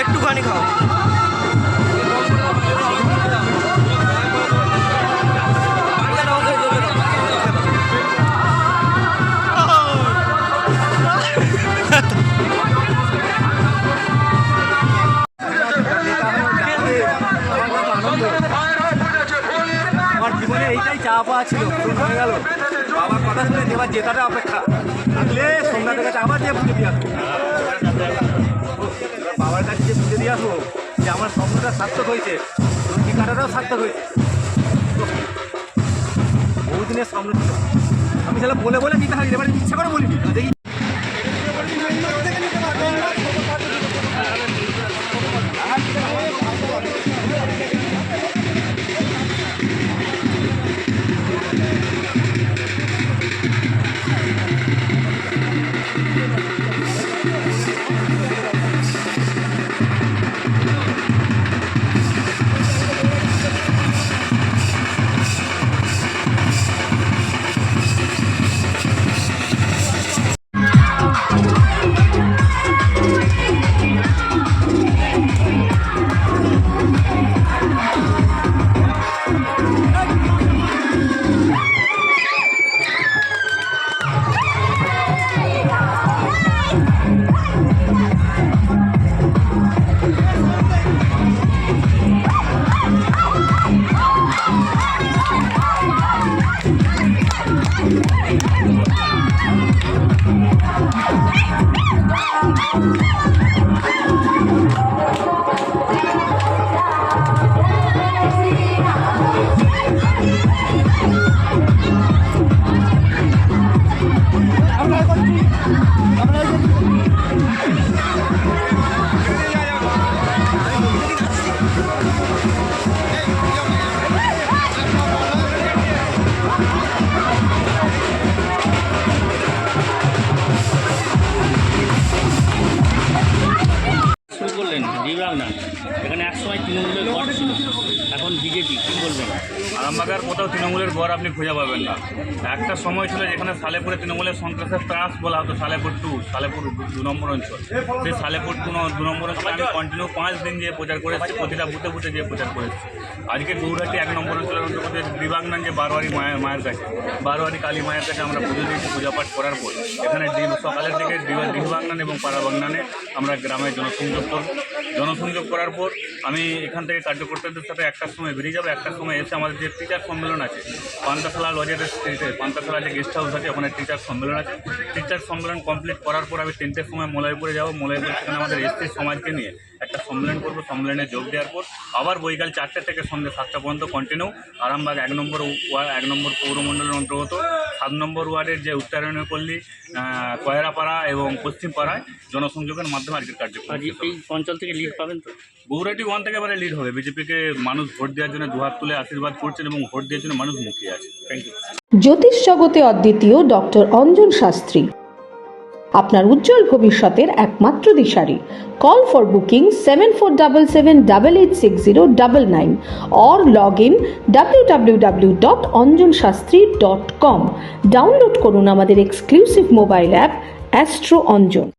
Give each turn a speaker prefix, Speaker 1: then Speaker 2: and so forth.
Speaker 1: একটুখানি খাও। আমার জীবনে এইটাই চা পাওয়া ছিল, হয়ে গেল। বাবার কথা শুনে এবার জেতাটা অপেক্ষা থাকলে সোমনাথের কাছে আবার যে পুজো দিয়ে আসবো, বাবার কাছে যে পুজো দিয়ে আসবো যে আমার স্বপ্নটা সার্থক হয়েছে, ঠিকানাটাও সার্থক হয়েছে। বহুদিনের স্বপ্ন ছিল, আমি সেটা বলে বলে দিতে হয়, এবার ইচ্ছা করে বলিনি। দেখি
Speaker 2: এখানে একসময় তৃণমূলের গড় ছিল, এখন বিজেপি, কী বলবেন? আরামবাগের কোথাও তৃণমূলের গড় আপনি খুঁজে পাবেন না। একটা সময় ছিল যেখানে সালেপুরে তৃণমূলের সন্ত্রাসের ত্রাস বলা হতো, সালেপুর 2, সালেপুর 2 নম্বর অঞ্চল। সেই সালেপুর 2 নম্বর অঞ্চলে আমি কন্টিনিউ 5 দিন যেয়ে প্রচার করেছি, প্রতিটা বুথে বুথে যেয়ে প্রচার করেছি। আজকে গৌরহাটি 1 নম্বর অঞ্চলের অন্তর্গত দিবাগনান যে বারোয়ারি মায়ের কাছে, বারোয়ারি কালী মায়ের কাছে আমরা পুজো দিয়েছি। পূজা পাঠ করার পর এখানে সকালের দিকে দিবাগনান এবং পাড়াবাগনানে আমরা গ্রামে জনসংযোগ করার পর আমি এখান থেকে কার্যকর্তাদের সাথে 1টার সময় বেরিয়ে যাবো। 1টার সময় এসে আমাদের যে টিচার সম্মেলন আছে পান্তাশালা লজের স্ট্রিটে, পান্তাশালা যে গেস্ট হাউস আছে, ওখানে টিচার সম্মেলন আছে। টিচার সম্মেলন কমপ্লিট করার পর আমি 3টের সময় মলয়পুরে যাবো। মলয়পুর সেখানে আমাদের এসটি সমাজকে নিয়ে একটা সম্মেলন করবো। সম্মেলনে যোগ দেওয়ার পর আবার বৈকাল 4টে থেকে সন্ধ্যে 7টা পর্যন্ত কন্টিনিউ আরামবাগ 1 নম্বর পৌরমণ্ডলের অন্তর্গত 7 নম্বর ওয়ার্ডের যে উত্তরায়ণী পল্লী, কয়রাপাড়া এবং পশ্চিম পাড়ায় জনসংযোগের মাধ্যমে আজকের কার্যক্রম। এই অঞ্চল থেকে লিড পাবেন তো? গৌরহাটি 1 থেকে এবারে লিড হবে। বিজেপিকে মানুষ ভোট দেওয়ার জন্য দুহাত তুলে আশীর্বাদ করছেন এবং ভোট দেওয়ার জন্য মানুষ মুখিয়ে আছে। Thank you.
Speaker 3: জ্যোতিষ জগতে অদ্বিতীয় ডক্টর অঞ্জন শাস্ত্রী, আপনার উজ্জ্বল ভবিষ্যতের একমাত্র দিশারি। Call for booking 7477886099 or log in www.anjanshastri.com। Download করুন আমাদের exclusive mobile app astro Anjan.